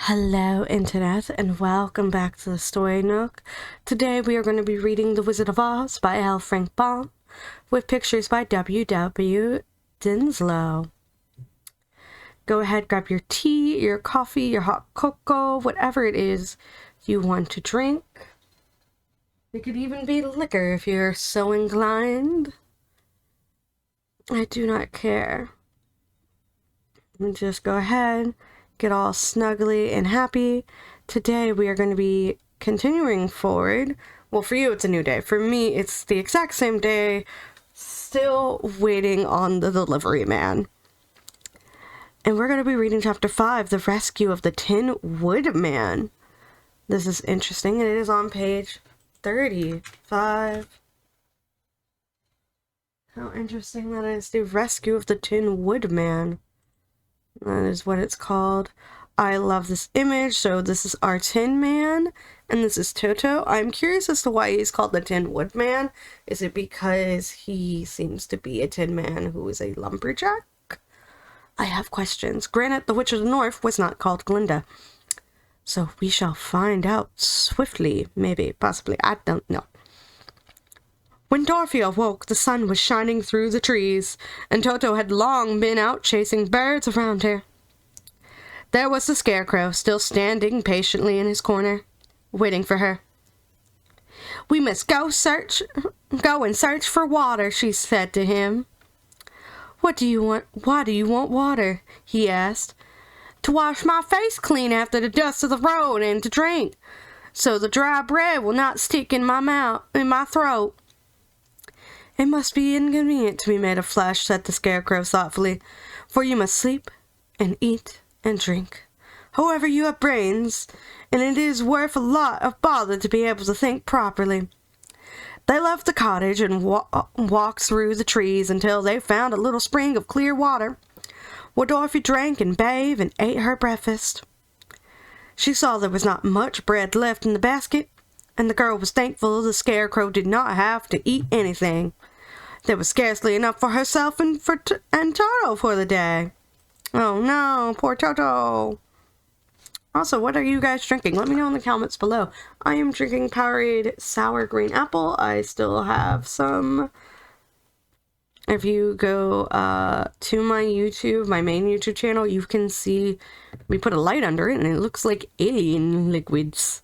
Hello Internet and welcome back to the Story Nook. Today we are going to be reading The Wizard of Oz by L. Frank Baum with pictures by W.W. Dinslow. Go ahead, grab your tea, your coffee, your hot cocoa, whatever it is you want to drink. It could even be liquor if you're so inclined. I do not care. Just go ahead. Get all snuggly and happy. Today we are going to be continuing forward. Well, for you it's a new day. For me it's the exact same day, still waiting on the delivery man. And we're going to be reading chapter 5, The Rescue of the Tin Woodman. This is interesting and it is on page 35. How interesting that is. The Rescue of the Tin Woodman. That is what it's called. I love this image. So this is our Tin Man, and this is Toto. I'm curious as to why he's called the Tin Woodman. Is it because he seems to be a tin man who is a lumberjack? I have questions. Granted, the Witch of the North was not called Glinda. So we shall find out swiftly. Maybe, possibly, I don't know. When Dorothy awoke, the sun was shining through the trees, and Toto had long been out chasing birds around her. There was the Scarecrow, still standing patiently in his corner, waiting for her. "We must go and search for water," she said to him. "What do you want? Why do you want water?" he asked. "To wash my face clean after the dust of the road, and to drink, so the dry bread will not stick in my throat." "It must be inconvenient to be made of flesh," said the Scarecrow thoughtfully, "for you must sleep and eat and drink. However, you have brains, and it is worth a lot of bother to be able to think properly." They left the cottage and walked through the trees until they found a little spring of clear water, where Dorothy drank and bathed and ate her breakfast. She saw there was not much bread left in the basket, and the girl was thankful the Scarecrow did not have to eat anything. There was scarcely enough for herself and Toto for the day. Oh no, poor Toto. Also, what are you guys drinking? Let me know in the comments below. I am drinking Powerade Sour Green Apple. I still have some. If you go to my YouTube, my main YouTube channel, you can see we put a light under it and it looks like alien liquids.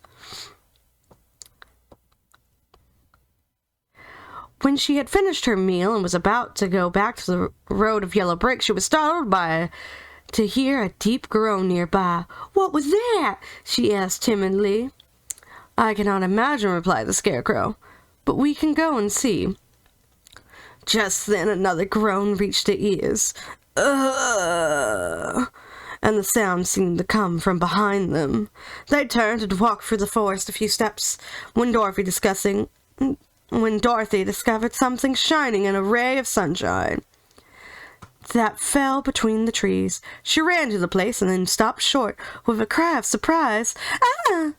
When she had finished her meal and was about to go back to the road of yellow brick, she was startled to hear a deep groan nearby. "What was that?" she asked timidly. "I cannot imagine," replied the Scarecrow, "but we can go and see." Just then another groan reached their ears. "Ugh!" And the sound seemed to come from behind them. They turned and walked through the forest a few steps when Dorothy discovered something shining in a ray of sunshine that fell between the trees. She ran to the place and then stopped short with a cry of surprise. "Ah!"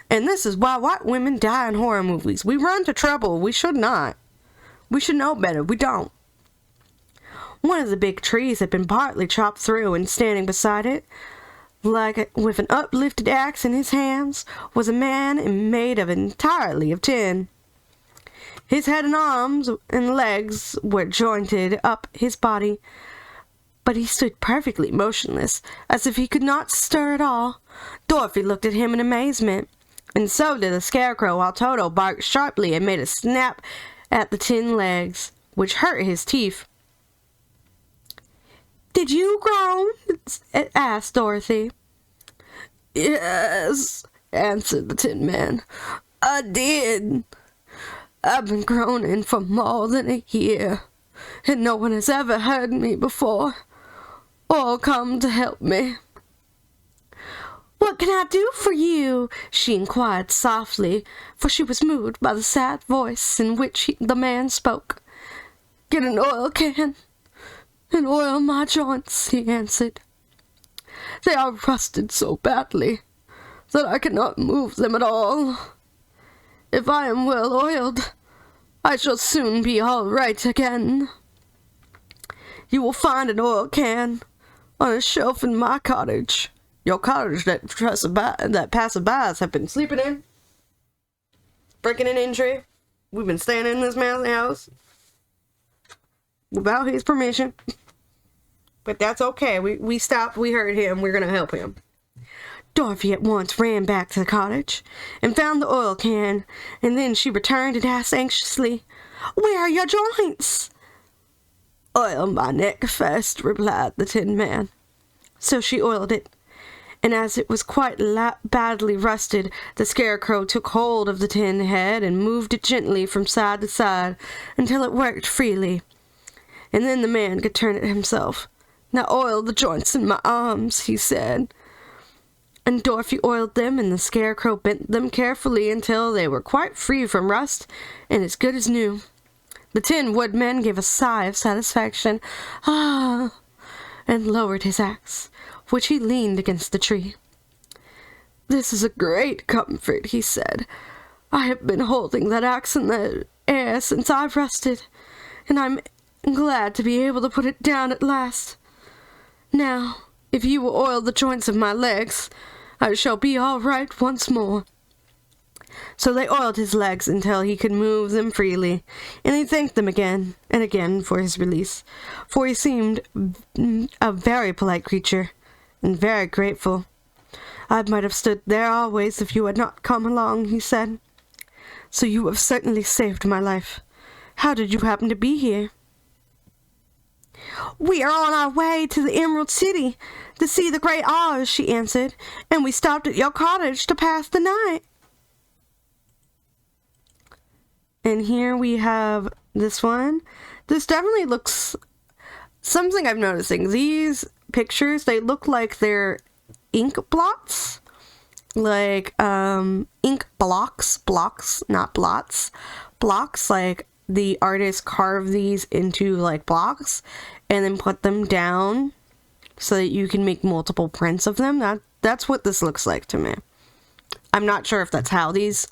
And this is why white women die in horror movies. We run to trouble. We should not. We should know better. We don't. One of the big trees had been partly chopped through, and standing beside it, with an uplifted axe in his hands, was a man made entirely of tin. His head and arms and legs were jointed up his body, but he stood perfectly motionless, as if he could not stir at all. Dorothy looked at him in amazement, and so did the Scarecrow, while Toto barked sharply and made a snap at the tin legs, which hurt his teeth. "Did you groan?" asked Dorothy. "Yes," answered the Tin Man. "I did. I've been groaning for more than a year, and no one has ever heard me before, or come to help me." "What can I do for you?" she inquired softly, for she was moved by the sad voice in which the man spoke. "Get an oil can and oil my joints," he answered. "They are rusted so badly that I cannot move them at all. If I am well oiled, I shall soon be all right again. You will find an oil can on a shelf in my cottage, your cottage that passerbys have been sleeping in, breaking an entry. We've been staying in this man's house without his permission. But that's okay. We stopped. We heard him. We're going to help him. Dorothy at once ran back to the cottage and found the oil can, and then she returned and asked anxiously, "Where are your joints?" "Oil my neck first," replied the Tin Man. So she oiled it, and as it was quite badly rusted, the Scarecrow took hold of the tin head and moved it gently from side to side until it worked freely, and then the man could turn it himself. "Now oil the joints in my arms," he said. And Dorothy oiled them, and the Scarecrow bent them carefully until they were quite free from rust and as good as new. The Tin Woodman gave a sigh of satisfaction, and lowered his axe, which he leaned against the tree. "This is a great comfort," he said. "I have been holding that axe in the air since I rusted, and I'm glad to be able to put it down at last. Now, if you will oil the joints of my legs, I shall be all right once more." So they oiled his legs until he could move them freely, and he thanked them again and again for his release, for he seemed a very polite creature, and very grateful. "I might have stood there always if you had not come along," he said. "So you have certainly saved my life. How did you happen to be here?" "We are on our way to the Emerald City to see the great Oz," she answered, "and we stopped at your cottage to pass the night." And here we have this one. This definitely looks... Something I'm noticing. These pictures, they look like they're ink blots. Like, ink blocks, not blots. Blocks, like the artist carved these into, like, blocks and then put them down so that you can make multiple prints of them. That's what this looks like to me. I'm not sure if that's how this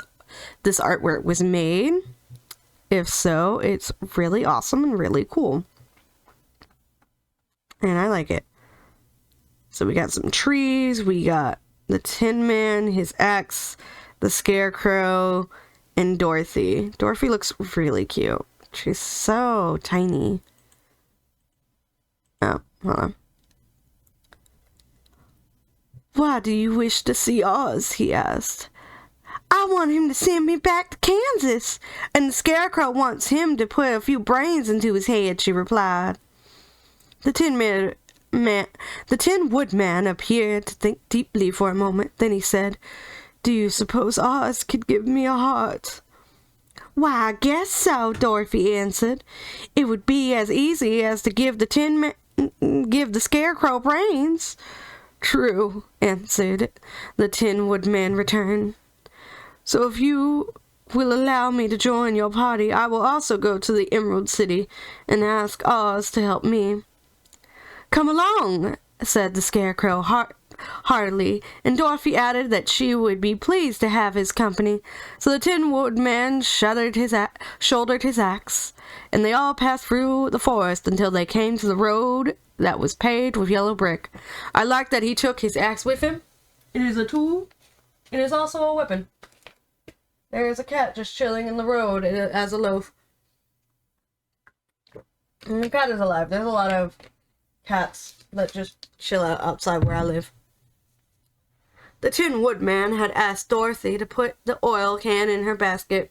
artwork was made. If so, it's really awesome and really cool. And I like it. So we got some trees, we got the Tin Man, his axe, the Scarecrow, and Dorothy. Dorothy looks really cute. She's so tiny. Oh, hold on. "Why do you wish to see Oz?" he asked. "I want him to send me back to Kansas, and the Scarecrow wants him to put a few brains into his head," she replied. The Tin Woodman appeared to think deeply for a moment. Then he said, "Do you suppose Oz could give me a heart?" "Why, I guess so," Dorothy answered. "It would be as easy as to give the Scarecrow brains." "True," answered the Tin Woodman returned. "So if you will allow me to join your party, I will also go to the Emerald City and ask Oz to help me." "Come along," said the Scarecrow heartily, and Dorothy added that she would be pleased to have his company. So the Tin Woodman shouldered his axe, and they all passed through the forest until they came to the road that was paved with yellow brick. I like that he took his axe with him. It is a tool. It is also a weapon. There's a cat just chilling in the road as a loaf. And the cat is alive. There's a lot of cats that just chill out outside where I live. The Tin Woodman had asked Dorothy to put the oil can in her basket,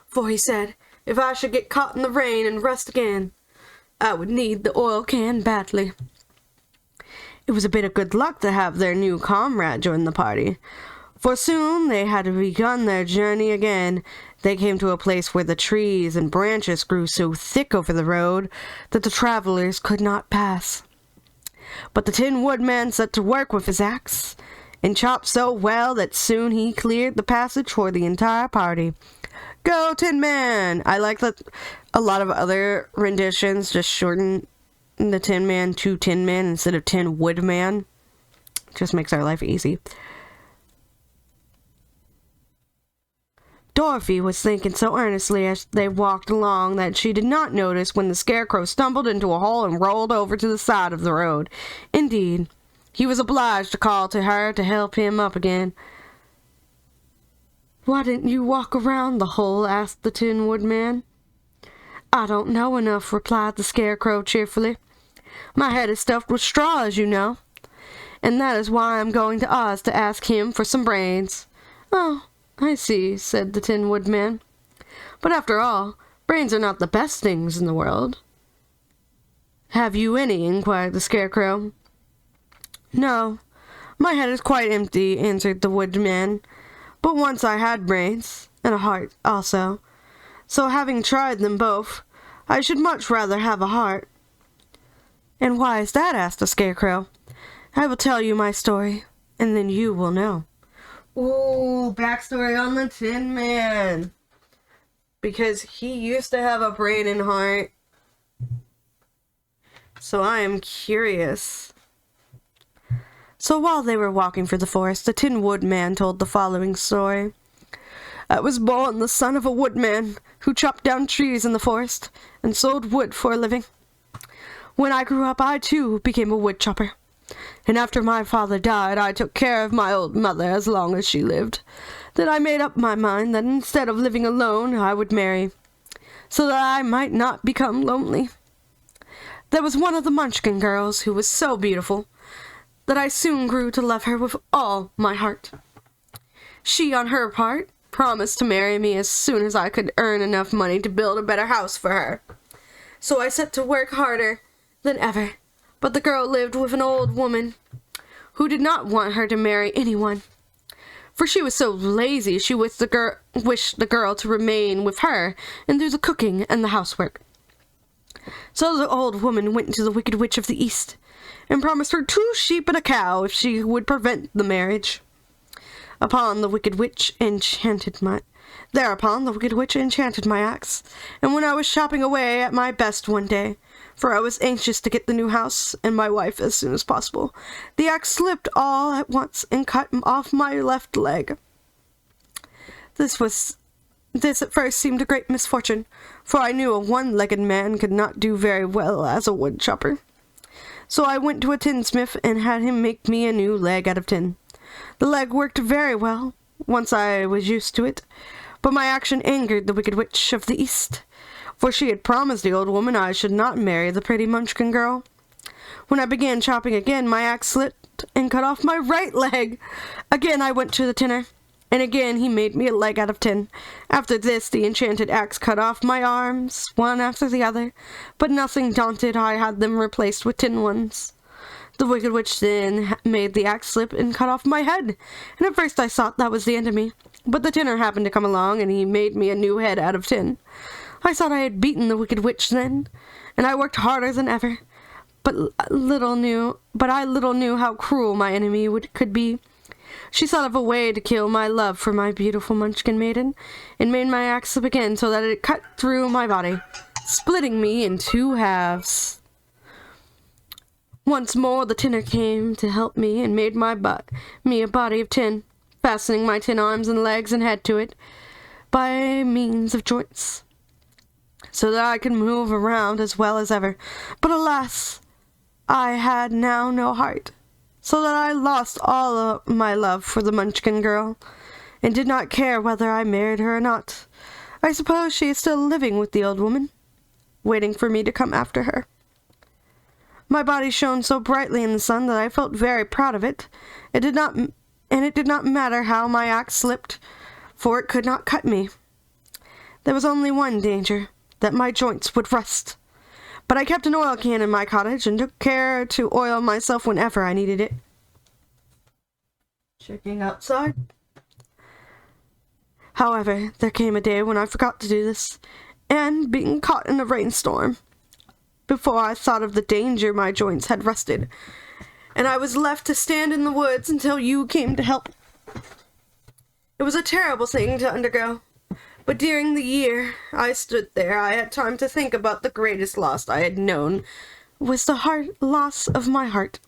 for he said, if I should get caught in the rain and rust again, I would need the oil can badly. It was a bit of good luck to have their new comrade join the party, for soon they had begun their journey again. They came to a place where the trees and branches grew so thick over the road that the travelers could not pass. But the Tin Woodman set to work with his axe, and chopped so well that soon he cleared the passage for the entire party. Go, Tin Man! I like that a lot of other renditions just shorten the Tin Man to Tin Man instead of Tin Woodman. Just makes our life easy. Dorothy was thinking so earnestly as they walked along that she did not notice when the Scarecrow stumbled into a hole and rolled over to the side of the road. Indeed, he was obliged to call to her to help him up again. "Why didn't you walk around the hole?" asked the Tin Woodman. "I don't know enough," replied the Scarecrow cheerfully. "My head is stuffed with straw, as you know, and that is why I'm going to Oz to ask him for some brains." "Oh, I see," said the Tin Woodman. "But after all, brains are not the best things in the world." "Have you any?" inquired the Scarecrow. "No, my head is quite empty," answered the Woodman. "But once I had brains, and a heart also. So having tried them both, I should much rather have a heart." "And why is that?" asked the Scarecrow. "I will tell you my story, and then you will know." Ooh, backstory on the Tin Man. Because he used to have a brain and heart. So I am curious. So while they were walking through the forest, the Tin Woodman told the following story. "I was born the son of a woodman who chopped down trees in the forest and sold wood for a living. When I grew up, I too became a wood chopper. And after my father died, I took care of my old mother as long as she lived. Then I made up my mind that instead of living alone, I would marry, so that I might not become lonely. There was one of the Munchkin girls who was so beautiful that I soon grew to love her with all my heart. She, on her part, promised to marry me as soon as I could earn enough money to build a better house for her. So I set to work harder than ever, but the girl lived with an old woman who did not want her to marry anyone, for she was so lazy she wished the girl to remain with her and do the cooking and the housework. So the old woman went to the Wicked Witch of the East and promised her 2 sheep and a cow if she would prevent the marriage. Thereupon the Wicked Witch enchanted my axe, and when I was chopping away at my best one day, for I was anxious to get the new house and my wife as soon as possible, the axe slipped all at once and cut off my left leg. This at first seemed a great misfortune, for I knew a one-legged man could not do very well as a wood chopper. So I went to a tinsmith and had him make me a new leg out of tin. The leg worked very well, once I was used to it, but my action angered the Wicked Witch of the East, for she had promised the old woman I should not marry the pretty Munchkin girl. When I began chopping again, my axe slipped and cut off my right leg. Again I went to the tinner, and again he made me a leg out of tin. After this, the enchanted axe cut off my arms, one after the other, but nothing daunted, I had them replaced with tin ones. The Wicked Witch then made the axe slip and cut off my head, and at first I thought that was the end of me, but the tinner happened to come along, and he made me a new head out of tin. I thought I had beaten the Wicked Witch then, and I worked harder than ever, but I little knew how cruel my enemy could be. She thought of a way to kill my love for my beautiful Munchkin maiden, and made my axe slip again so that it cut through my body, splitting me in 2 halves. Once more the tinner came to help me and made me a body of tin, fastening my tin arms and legs and head to it by means of joints, so that I could move around as well as ever. But alas, I had now no heart, so that I lost all of my love for the Munchkin girl, and did not care whether I married her or not. I suppose she is still living with the old woman, waiting for me to come after her. My body shone so brightly in the sun that I felt very proud of it. It did not matter how my axe slipped, for it could not cut me. There was only one danger, that my joints would rust. But I kept an oil can in my cottage and took care to oil myself whenever I needed it. Checking outside. However, there came a day when I forgot to do this, and being caught in a rainstorm, before I thought of the danger, my joints had rusted, and I was left to stand in the woods until you came to help. It was a terrible thing to undergo, but during the year I stood there, I had time to think about the greatest loss I had known was the loss of my heart.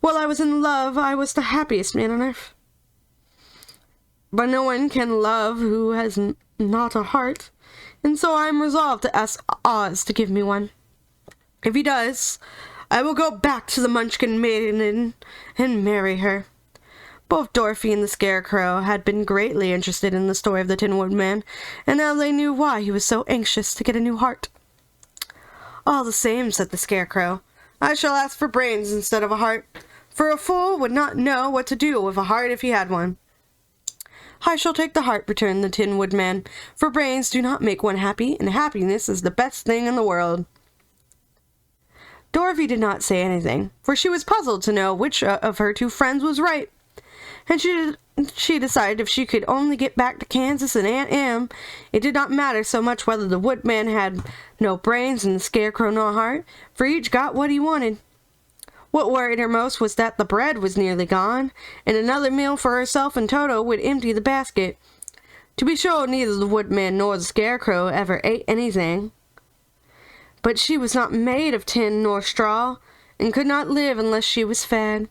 While I was in love, I was the happiest man on earth. But no one can love who has not a heart, and so I am resolved to ask Oz to give me one. If he does, I will go back to the Munchkin maiden and marry her. Both Dorothy and the Scarecrow had been greatly interested in the story of the Tin Woodman, and now they knew why he was so anxious to get a new heart. All the same, said the Scarecrow, I shall ask for brains instead of a heart, for a fool would not know what to do with a heart if he had one. I shall take the heart, returned the Tin Woodman, for brains do not make one happy, and happiness is the best thing in the world. Dorothy did not say anything, for she was puzzled to know which of her two friends was right, and she decided if she could only get back to Kansas and Aunt Em, it did not matter so much whether the Woodman had no brains and the Scarecrow no heart, for each got what he wanted. What worried her most was that the bread was nearly gone, and another meal for herself and Toto would empty the basket. To be sure, neither the Woodman nor the Scarecrow ever ate anything. But she was not made of tin nor straw, and could not live unless she was fed.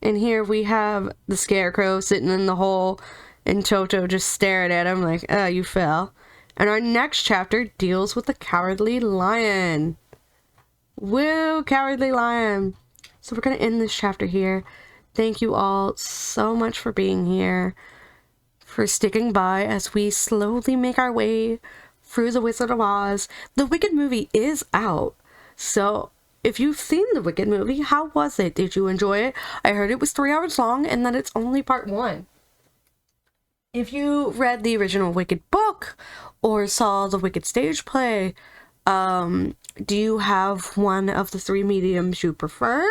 And here we have the Scarecrow sitting in the hole, and Toto just staring at him like, oh, you fell. And our next chapter deals with the Cowardly Lion. Woo, Cowardly Lion. So we're going to end this chapter here. Thank you all so much for being here, for sticking by as we slowly make our way through The Wizard of Oz. The Wicked movie is out, so if you've seen the Wicked movie, how was it? Did you enjoy it? I heard it was 3 hours long and that it's only part 1. If you read the original Wicked book or saw the Wicked stage play, do you have one of the 3 mediums you prefer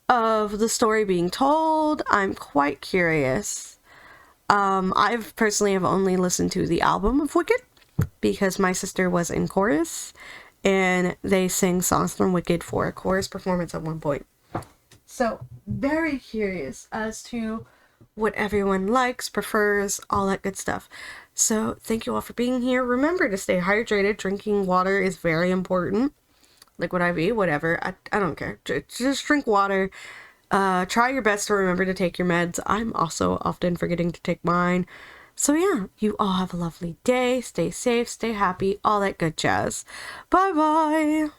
of the story being told? I'm quite curious. I've personally have only listened to the album of Wicked because my sister was in chorus and they sing songs from Wicked for a chorus performance at one point. So, very curious as to what everyone likes, prefers, all that good stuff. So, thank you all for being here. Remember to stay hydrated. Drinking water is very important. Liquid IV, whatever. I don't care. Just drink water. Try your best to remember to take your meds. I'm also often forgetting to take mine. So yeah, you all have a lovely day. Stay safe, stay happy, all that good jazz. Bye-bye.